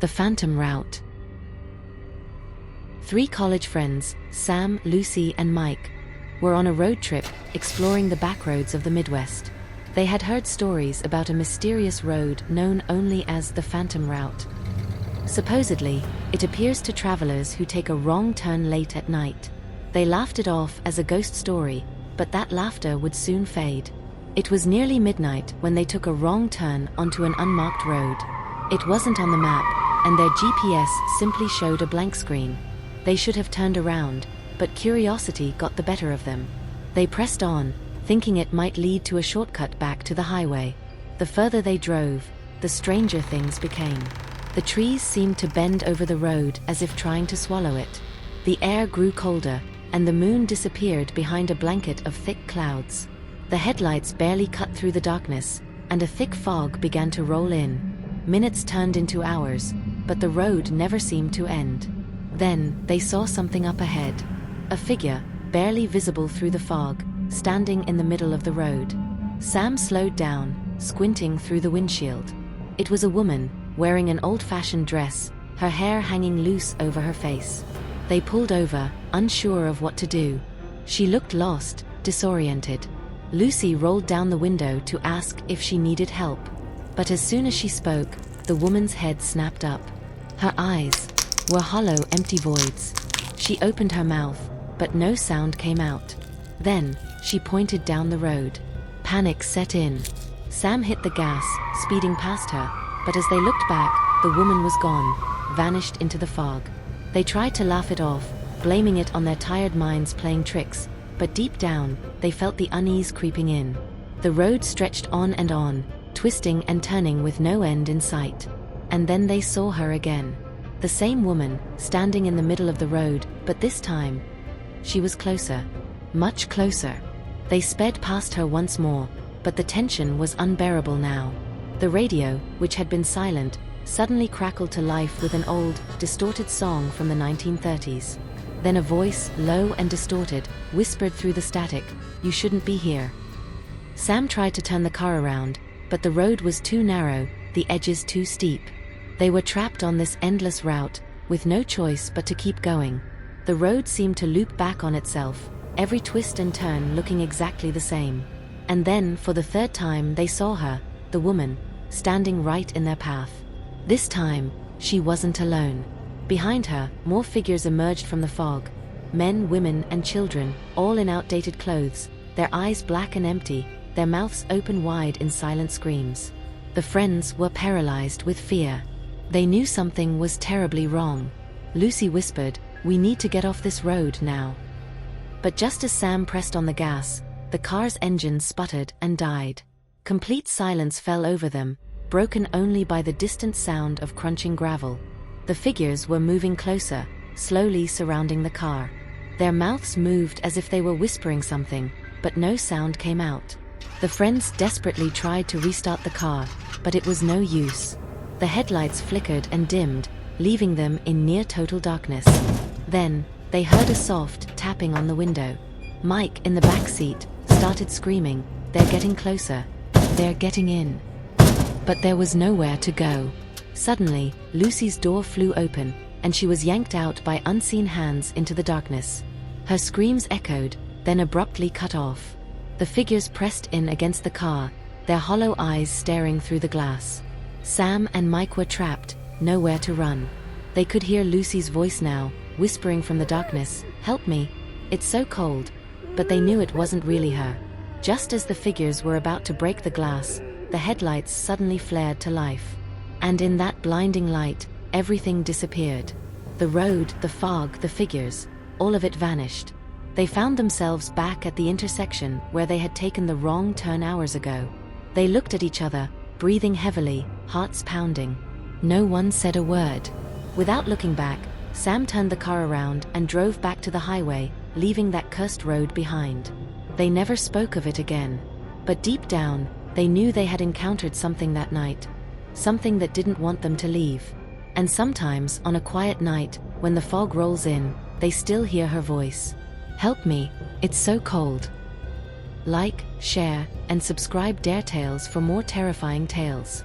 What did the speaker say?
The Phantom Route. Three college friends, Sam, Lucy, and Mike, were on a road trip exploring the backroads of the Midwest. They had heard stories about a mysterious road known only as the Phantom Route. Supposedly, it appears to travelers who take a wrong turn late at night. They laughed it off as a ghost story, but that laughter would soon fade. It was nearly midnight when they took a wrong turn onto an unmarked road. It wasn't on the map, and their GPS simply showed a blank screen. They should have turned around, but curiosity got the better of them. They pressed on, thinking it might lead to a shortcut back to the highway. The further they drove, the stranger things became. The trees seemed to bend over the road as if trying to swallow it. The air grew colder, and the moon disappeared behind a blanket of thick clouds. The headlights barely cut through the darkness, and a thick fog began to roll in. Minutes turned into hours, but the road never seemed to end. Then, they saw something up ahead. A figure, barely visible through the fog, standing in the middle of the road. Sam slowed down, squinting through the windshield. It was a woman, wearing an old-fashioned dress, her hair hanging loose over her face. They pulled over, unsure of what to do. She looked lost, disoriented. Lucy rolled down the window to ask if she needed help. But as soon as she spoke, the woman's head snapped up. Her eyes were hollow, empty voids. She opened her mouth, but no sound came out. Then, she pointed down the road. Panic set in. Sam hit the gas, speeding past her, but as they looked back, the woman was gone, vanished into the fog. They tried to laugh it off, blaming it on their tired minds playing tricks, but deep down, they felt the unease creeping in. The road stretched on, twisting and turning with no end in sight. And then they saw her again. The same woman, standing in the middle of the road, but this time, she was closer. Much closer. They sped past her once more, but the tension was unbearable now. The radio, which had been silent, suddenly crackled to life with an old, distorted song from the 1930s. Then a voice, low and distorted, whispered through the static, "You shouldn't be here." Sam tried to turn the car around, but the road was too narrow, the edges too steep. They were trapped on this endless route, with no choice but to keep going. The road seemed to loop back on itself, every twist and turn looking exactly the same. And then, for the third time, they saw her, the woman, standing right in their path. This time, she wasn't alone. Behind her, more figures emerged from the fog. Men, women, and children, all in outdated clothes, their eyes black and empty, their mouths open wide in silent screams. The friends were paralyzed with fear. They knew something was terribly wrong. Lucy whispered, "We need to get off this road now." But just as Sam pressed on the gas, the car's engine sputtered and died. Complete silence fell over them, broken only by the distant sound of crunching gravel. The figures were moving closer, slowly surrounding the car. Their mouths moved as if they were whispering something, but no sound came out. The friends desperately tried to restart the car, but it was no use. The headlights flickered and dimmed, leaving them in near total darkness. Then, they heard a soft tapping on the window. Mike, in the back seat, started screaming, "They're getting closer. They're getting in." But there was nowhere to go. Suddenly, Lucy's door flew open, and she was yanked out by unseen hands into the darkness. Her screams echoed, then abruptly cut off. The figures pressed in against the car, their hollow eyes staring through the glass. Sam and Mike were trapped, nowhere to run. They could hear Lucy's voice now, whispering from the darkness, "Help me. It's so cold." But they knew it wasn't really her. Just as the figures were about to break the glass, the headlights suddenly flared to life. And in that blinding light, everything disappeared. The road, the fog, the figures, all of it vanished. They found themselves back at the intersection where they had taken the wrong turn hours ago. They looked at each other, breathing heavily, hearts pounding. No one said a word. Without looking back, Sam turned the car around and drove back to the highway, leaving that cursed road behind. They never spoke of it again. But deep down, they knew they had encountered something that night. Something that didn't want them to leave. And sometimes, on a quiet night, when the fog rolls in, they still hear her voice. "Help me, it's so cold." Like, share, and subscribe Dare Tales for more terrifying tales.